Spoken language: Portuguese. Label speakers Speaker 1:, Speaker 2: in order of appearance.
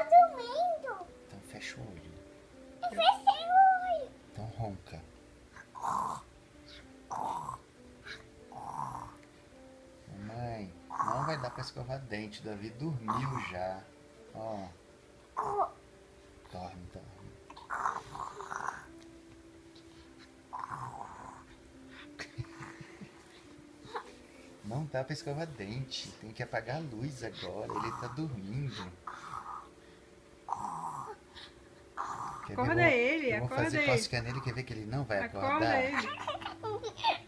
Speaker 1: dormindo.
Speaker 2: Então fecha o olho.
Speaker 1: Eu fechei o olho.
Speaker 2: Então ronca. Mamãe, não vai dar pra escovar dente. Davi dormiu já. Ó. Dorme, dorme. Não dá pra escovar dente. Tem que apagar a luz agora. Ele tá dormindo. Quer ver?
Speaker 3: Acorda ele,
Speaker 2: Eu vou
Speaker 3: acorda
Speaker 2: fazer
Speaker 3: ele.
Speaker 2: cócega nele. Quer ver que ele não vai
Speaker 3: Acorda
Speaker 2: acordar?
Speaker 3: ele.